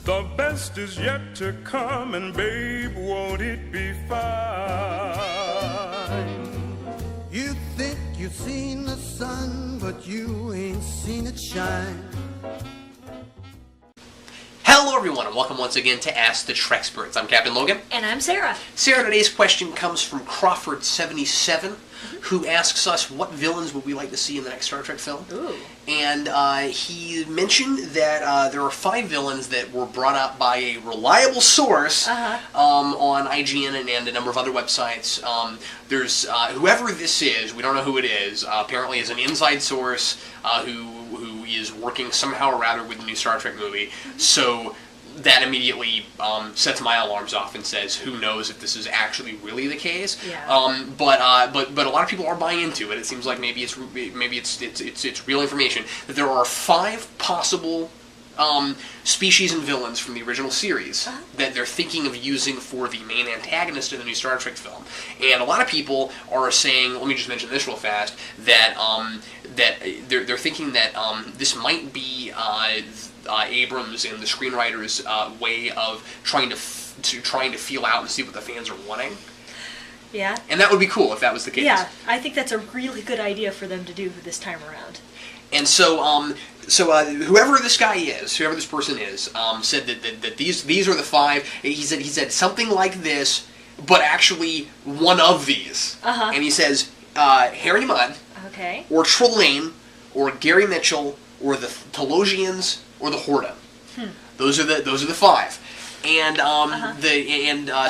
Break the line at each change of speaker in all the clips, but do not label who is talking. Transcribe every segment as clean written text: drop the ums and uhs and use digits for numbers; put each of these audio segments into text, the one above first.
The best is yet to come, and babe, won't it be fine?
You think you've seen the sun, but you ain't seen it shine.
Hello everyone, and welcome once again to Ask the Treksperts. I'm Captain Logan.
And I'm Sarah.
Sarah, today's question comes from Crawford77, who asks us what villains would we like to see in the next Star Trek film.
Ooh.
And he mentioned that there are 5 villains that were brought up by a reliable source on IGN and a number of other websites. There's whoever this is, we don't know who it is, apparently is an inside source who is working somehow or rather with the new Star Trek movie. So that immediately sets my alarms off and says, who knows if this is actually really the case?
Yeah.
But a lot of people are buying into it. It seems like maybe it's real information that there are 5 possible species and villains from the original series that they're thinking of using for the main antagonist in the new Star Trek film. And a lot of people are saying, let me just mention this real fast, that they're thinking that this might be Abrams and the screenwriters' way of trying to feel out and see what the fans are wanting.
Yeah.
And that would be cool if that was the case.
Yeah, I think that's a really good idea for them to do this time around.
And so, whoever this guy is, whoever this person is, said that these are the 5. He said something like this, but actually one of these. And he says Harry Mudd,
okay,
or Trelane, or Gary Mitchel, or the Talosians, or the Horta. Those are the 5. And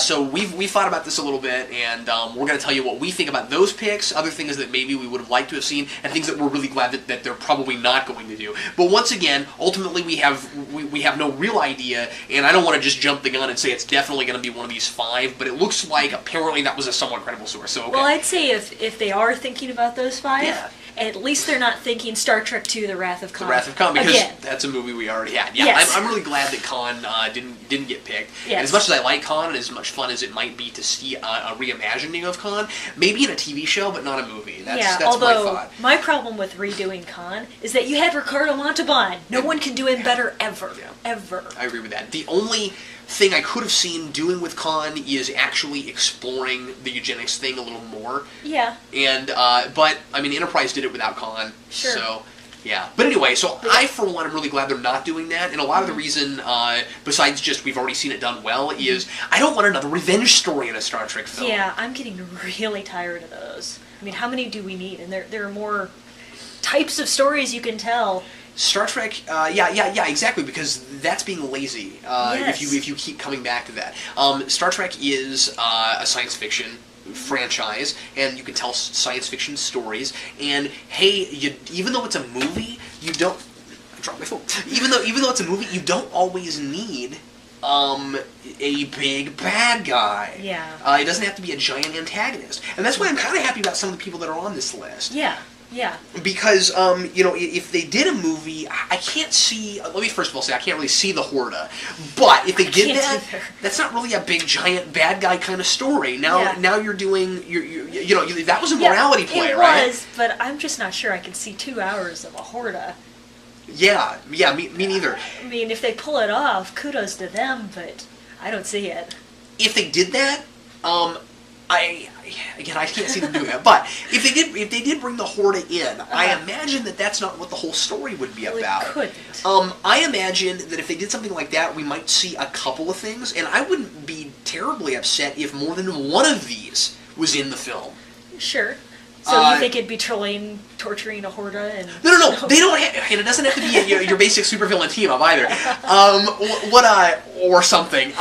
so we've thought about this a little bit, and we're going to tell you what we think about those picks, other things that maybe we would have liked to have seen, and things that we're really glad that they're probably not going to do. But once again, ultimately we have no real idea, and I don't want to just jump the gun and say it's definitely going to be one of these 5, but it looks like apparently that was a somewhat credible source. So okay.
Well, I'd say if they are thinking about those 5,
yeah,
at least they're not thinking Star Trek II: The Wrath of Khan.
The Wrath of Khan, because
again,
that's a movie we already had. Yeah,
yes.
I'm really glad that Khan didn't get picked.
Yes.
And as much as I like Khan, and as much fun as it might be to see a reimagining of Khan, maybe in a TV show, but not a movie. That's
although
my thought.
My problem with redoing Khan is that you had Ricardo Montalban. No one can do him better ever.
Yeah.
Ever.
I agree with that. The only thing I could have seen doing with Khan is actually exploring the eugenics thing a little more.
Yeah.
And but I mean, Enterprise did it without Khan.
Sure.
So yeah. But anyway, so I for one am really glad they're not doing that. And a lot of the reason, besides just we've already seen it done well, is I don't want another revenge story in a Star Trek film.
Yeah, I'm getting really tired of those. I mean, how many do we need? And there are more types of stories you can tell.
Star Trek, yeah, exactly, because that's being lazy.
Yes.
If you keep coming back to that, Star Trek is a science fiction franchise, and you can tell science fiction stories. And hey, even though it's a movie, you don't. I dropped my phone. Even though it's a movie, you don't always need a big bad guy.
Yeah.
It doesn't have to be a giant antagonist, and that's why I'm kind of happy about some of the people that are on this list.
Yeah. Yeah.
Because, if they did a movie, I can't see... Let me first of all say, I can't really see the Horta. But if they did that, that's not really a big, giant, bad guy kind of story. Now you're doing... that was a morality play, right?
It was, but I'm just not sure I can see 2 hours of a Horta.
Yeah, me neither.
I mean, if they pull it off, kudos to them, but I don't see it.
If they did that, I can't see them doing that. But if they did bring the Horta in, I imagine that's not what the whole story would be about.
It couldn't.
I imagine that if they did something like that, we might see a couple of things, and I wouldn't be terribly upset if more than one of these was in the film.
Sure. So you think it'd be Trelane torturing a Horta? And
No. They don't. And it doesn't have to be your basic supervillain team up either. Or something.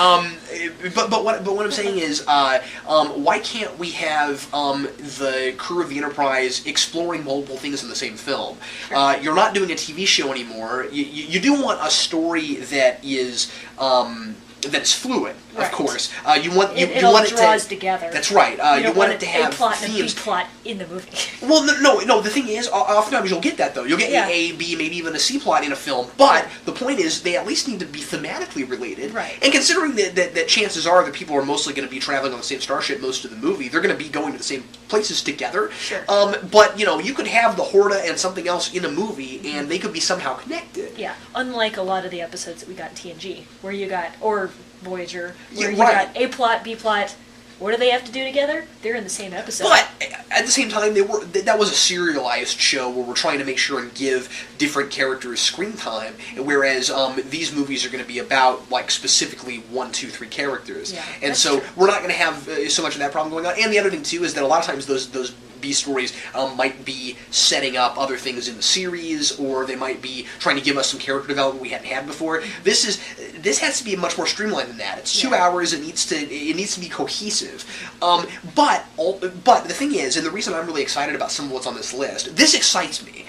But what I'm saying is, why can't we have the crew of the Enterprise exploring multiple things in the same film? You're not doing a TV show anymore. You do want a story that is that's fluid, of
Right.
course. You want
It
all
draws together.
That's right. You want it to have
a plot and a
themes.
B plot in the movie.
Well, no. The thing is, oftentimes you'll get that though. You'll get
Yeah.
A, B, maybe even a C plot in a film. But the point is, they at least need to be thematically related.
Right.
And considering that chances are that people are mostly going to be traveling on the same starship most of the movie, they're going to be going to the same places together.
Sure.
But you could have the Horta and something else in a movie, and they could be somehow connected.
Yeah, unlike a lot of the episodes that we got in TNG, where you got, or Voyager, where
Yeah,
you
right.
got A plot, B plot. What do they have to do together? They're in the same episode.
But at the same time, that was a serialized show where we're trying to make sure and give different characters screen time, whereas these movies are going to be about like specifically 1, 2, 3 characters,
Yeah,
and
that's
so
true.
we're not going to have so much of that problem going on. And the other thing too is that a lot of times those B stories might be setting up other things in the series, or they might be trying to give us some character development we hadn't had before. This has to be much more streamlined than that. It's 2 hours. It needs to be cohesive. But the thing is, and the reason I'm really excited about some of what's on this list, this excites me,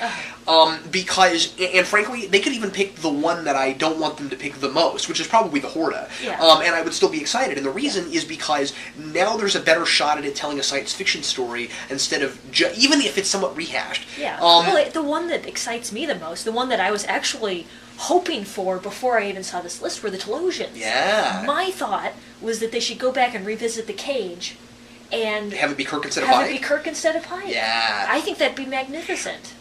because, and frankly, they could even pick the one that I don't want them to pick the most, which is probably the Horta.
Yeah.
And I would still be excited. And the reason is because now there's a better shot at it telling a science fiction story instead of even if it's somewhat rehashed.
Yeah. Well, the one that excites me the most, the one that I was actually hoping for before I even saw this list, were the Talosians.
Yeah.
My thought was that they should go back and revisit the Cage and
Have it be Kirk instead of
have
Pike?
it be Kirk instead of Pike.
Yeah.
I think that'd be magnificent.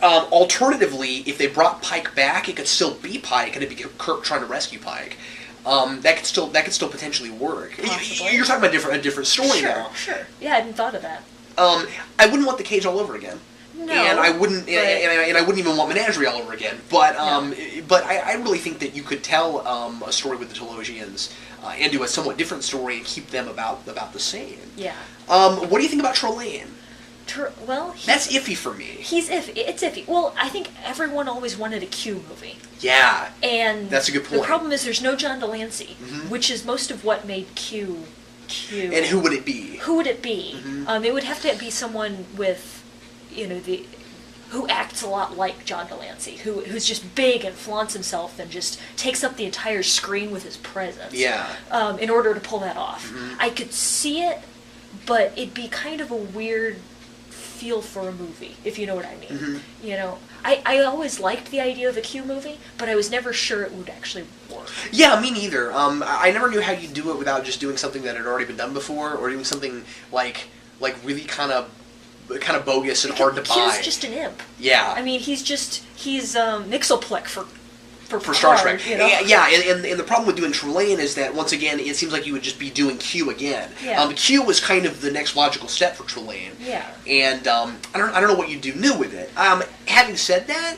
Alternatively, if they brought Pike back, it could still be Pike, and it'd be Kirk trying to rescue Pike. That could still potentially work.
Possibly.
You're talking about a different story now.
Sure. Yeah, I hadn't thought of that.
I wouldn't want the Cage all over again.
No.
And I wouldn't,
but-
and I wouldn't even want Menagerie all over again. But
No.
but I really think that you could tell a story with the Talosians and do a somewhat different story and keep them about the same.
Yeah.
What do you think about Trelane?
Well,
That's iffy for me.
he's iffy. It's iffy. Well, I think everyone always wanted a Q movie.
Yeah.
And
That's a good
the
point.
problem is there's no John Delancey, which is most of what made Q.
And who would it be?
Who would it be? It would have to be someone with, who acts a lot like John Delancey, who's just big and flaunts himself and just takes up the entire screen with his presence.
Yeah.
In order to pull that off, I could see it, but it'd be kind of a weird feel for a movie, if you know what I mean. I always liked the idea of a Q movie, but I was never sure it would actually work.
Yeah, me neither. I never knew how you do it without just doing something that had already been done before, or doing something like really kind of bogus and hard to buy.
Q's just an imp.
Yeah.
I mean, he's Mixoplick for
Star
Picard,
Trek. Yeah, and the problem with doing Trelane is that, once again, it seems like you would just be doing Q again.
Yeah.
Q was kind of the next logical step for Trelane.
Yeah.
And I don't know what you do new with it. Having said that,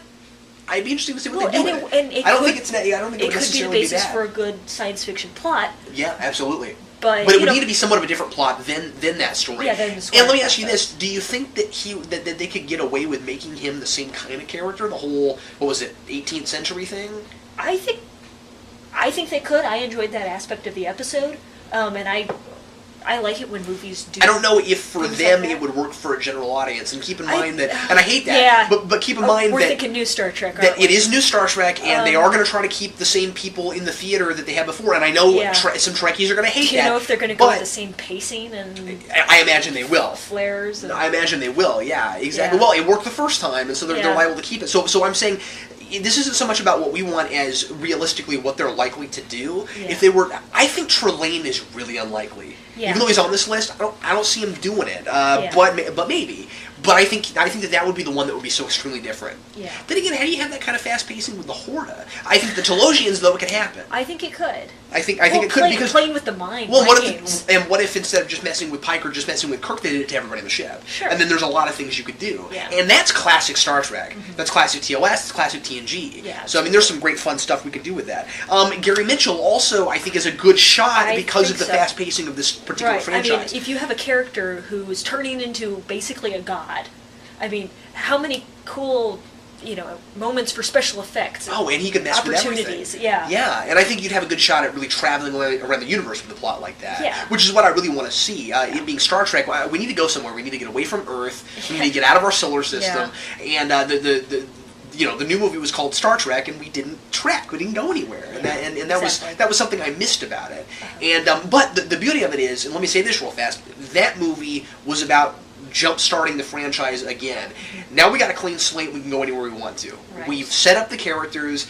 I'd be interested to see what they do with it. I don't think it would
It could be the
necessarily be
basis
bad.
for a good science fiction plot.
Yeah, absolutely.
But
it would need to be somewhat of a different plot than that story.
Yeah, than the story
And let me ask you
process.
this: do you think that that they could get away with making him the same kind of character? The whole 18th century thing.
I think they could. I enjoyed that aspect of the episode, and I like it when movies do.
I don't know if for
things
them
like that.
it would work for a general audience, and keep in mind that, and I hate that,
Yeah.
but keep in mind
we're
that
thinking new Star Trek.
that
aren't we?
it is new Star Trek, and they are going to try to keep the same people in the theater that they had before. And I know
Yeah.
some Trekkies are going to hate
Do you
that.
know if they're going to go
but
with the same pacing and
I imagine they will.
flares? And,
I imagine they will. Yeah, exactly.
Yeah.
Well, it worked the first time, and so they're
Yeah.
liable to keep it. So I'm saying, this isn't so much about what we want as realistically what they're likely to do.
Yeah.
If they were, I think Trelane is really unlikely.
Yeah.
Even though he's on this list, I don't see him doing it.
Yeah.
But maybe. But I think that would be the one that would be so extremely different.
Yeah.
Then again, how do you have that kind of fast pacing with the Horta? I think the Talosians, though, it could happen.
I think it could.
I think it could because.
playing with the mind.
Well,
mind
what
games.
what if instead of just messing with Pike or just messing with Kirk, they did it to everybody on the ship?
Sure.
And then there's a lot of things you could do.
Yeah.
And that's classic Star Trek. That's classic TOS. That's classic TNG.
Yeah,
So I mean, there's some great fun stuff we could do with that. Gary Mitchell also, I think, is a good shot
I
because of
think
the
so.
fast pacing of this particular
Right.
franchise.
I mean, if you have a character who is turning into basically a god, I mean, how many cool, moments for special effects?
Oh, and he could mess with everything.
Opportunities, yeah.
Yeah, and I think you'd have a good shot at really traveling around the universe with a plot like that.
Yeah.
Which is what I really want to see. It being Star Trek, we need to go somewhere. We need to get away from Earth. We need to get out of our solar system. And the new movie was called Star Trek, and we didn't trek. We didn't go anywhere, and that was something I missed about it. And but the beauty of it is, and let me say this real fast, that movie was about jump-starting the franchise again. Now we got a clean slate. We can go anywhere we want to.
Right.
We've set up the characters.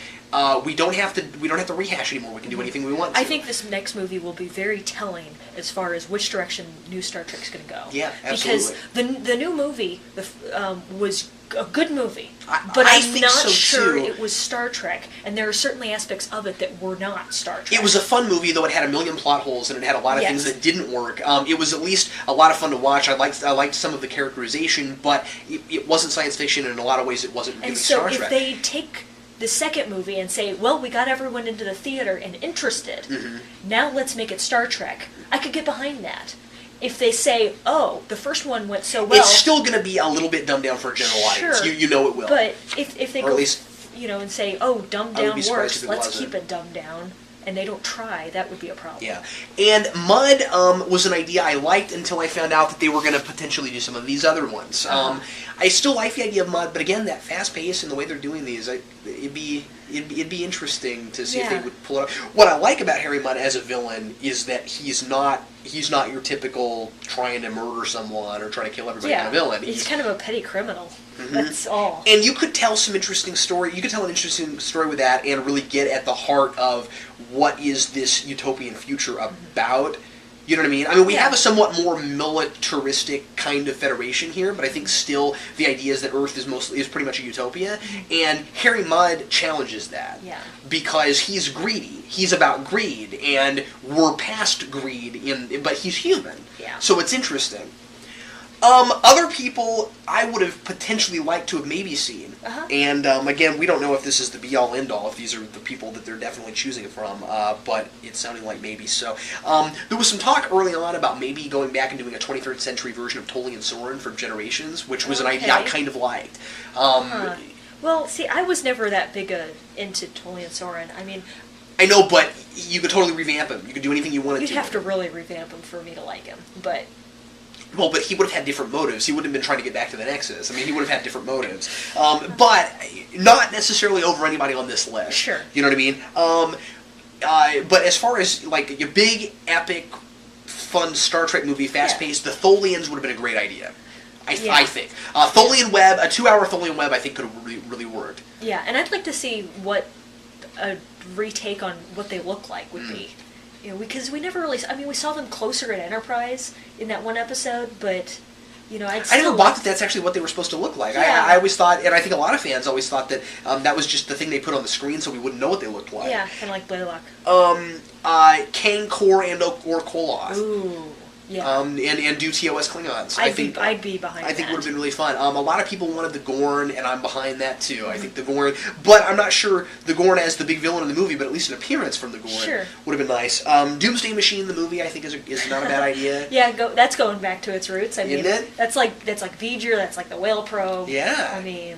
We don't have to rehash anymore. We can do anything we want to.
I think this next movie will be very telling as far as which direction new Star Trek's going to go.
Yeah, absolutely.
Because the new movie was a good movie,
I
I'm
think
not
so,
sure
too.
it was Star Trek, and there are certainly aspects of it that were not Star Trek.
It was a fun movie, though it had a million plot holes and it had a lot of things that didn't work. It was at least a lot of fun to watch. I liked some of the characterization, but it wasn't science fiction, and in a lot of ways it wasn't really Star Trek.
And so if they take the second movie and say, well, we got everyone into the theater and interested, now let's make it Star Trek, I could get behind that. If they say, oh, the first one went so well...
It's still going to be a little bit dumbed down for a general audience. You know it will.
But if they
or
go,
at least,
and say, oh, dumbed down works, let's
wasn't.
keep it dumbed down, and they don't try, that would be a problem.
Yeah. And Mud was an idea I liked until I found out that they were going to potentially do some of these other ones. I still like the idea of Mud, but again, that fast pace and the way they're doing these, it'd be interesting to see if they would pull it off. What I like about Harry Mudd as a villain is that he's not your typical trying to murder someone or trying to kill everybody kind of villain.
He's kind of a petty criminal. That's all.
And you could tell some interesting story. You could tell an interesting story with that and really get at the heart of what is this utopian future about. You know what I mean? I mean, we have a somewhat more militaristic kind of federation here, but I think still the idea is that Earth is pretty much a utopia, and Harry Mudd challenges that because he's greedy. He's about greed, and we're past greed, but he's human.
Yeah.
So it's interesting. Other people I would have potentially liked to have maybe seen. And again, we don't know if this is the be-all, end-all, if these are the people that they're definitely choosing from, but it's sounding like maybe so. There was some talk early on about maybe going back and doing a 23rd century version of Tolly and Soren from Generations, which was an idea I kind of liked.
Well, see, I was never that big into Tolly and Soren. I mean...
I know, but you could totally revamp him. You could do anything you wanted to.
You'd have to really revamp him for me to like him, but...
Well, but he would have had different motives. He wouldn't have been trying to get back to the Nexus. I mean, he would have had different motives. But not necessarily over anybody on this list.
Sure.
You know what I mean? But as far as, like, a big, epic, fun Star Trek movie, fast-paced, the Tholians would have been a great idea. I think. Tholian Web, a 2-hour Tholian Web, I think could have really worked. Yeah,
and I'd like to see what a retake on what they look like would be. You know, because we never really... I mean, we saw them closer at Enterprise in that one episode, but, I
never bought that that's actually what they were supposed to look like.
Yeah.
I always thought, and I think a lot of fans always thought that that was just the thing they put on the screen so we wouldn't know what they looked like.
Yeah, kind of like Blaylock.
Kang, Kor, and or Koloth.
Ooh. Yeah.
And do TOS Klingons.
I'd be behind that.
I think it would have been really fun. A lot of people wanted the Gorn, and I'm behind that too. I think the Gorn, but I'm not sure the Gorn as the big villain in the movie, but at least an appearance from the Gorn would have been nice. Doomsday Machine, the movie, I think is not a bad idea.
That's going back to its roots. I mean,
isn't it?
That's like V'ger, that's like the Whale Probe.
Yeah.
I mean.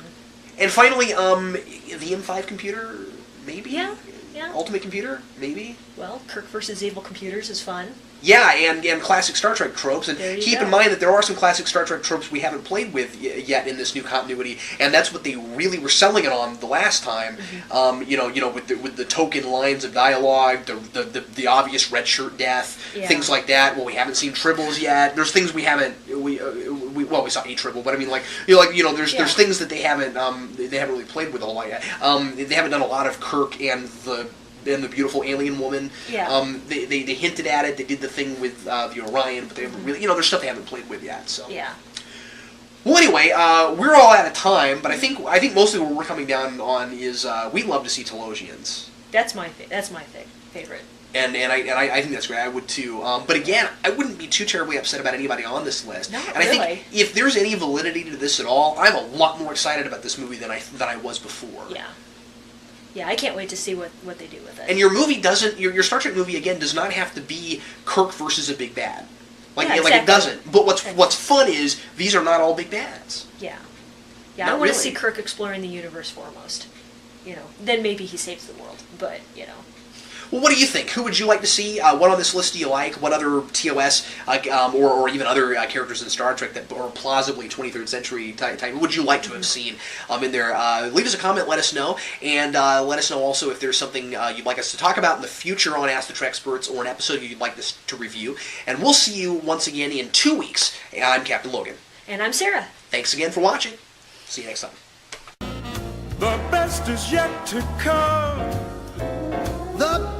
And finally, the M5 computer, maybe.
Yeah.
Ultimate Computer, maybe.
Well, Kirk versus Evil Computers is fun.
Yeah, and classic Star Trek tropes. And keep in mind that there are some classic Star Trek tropes we haven't played with yet in this new continuity, and that's what they really were selling it on the last time. With the token lines of dialogue, the obvious red shirt death, things like that. Well, we haven't seen Tribbles yet. There's things we haven't. We saw a Tribble, but I mean, there's things that they haven't really played with a whole lot yet. They haven't done a lot of Kirk and the beautiful alien woman. Yeah. They hinted at it. They did the thing with the Orion, but they haven't really, there's stuff they haven't played with yet. So. Yeah. Well, anyway, we're all out of time, but I think mostly what we're coming down on is we'd love to see Talosians.
That's my favorite.
And I think that's great. I would too. But again, I wouldn't be too terribly upset about anybody on this list.
Not
and
really.
I think if there's any validity to this at all, I'm a lot more excited about this movie than I was before.
Yeah. Yeah, I can't wait to see what they do with it.
And your movie doesn't... Your Star Trek movie, again, does not have to be Kirk versus a big bad. Like it doesn't. But what's fun is, these are not all big bads.
Yeah. Yeah, I want to see Kirk exploring the universe foremost. Then maybe he saves the world. But,
Well, what do you think? Who would you like to see? What on this list do you like? What other TOS or even other characters in Star Trek that are plausibly 23rd century type would you like to have seen in there? Leave us a comment, let us know, and let us know also if there's something you'd like us to talk about in the future on Ask the Treksperts or an episode you'd like us to review. And we'll see you once again in 2 weeks. I'm Captain Logan.
And I'm Sarah.
Thanks again for watching. See you next time.
The best is yet to come.
The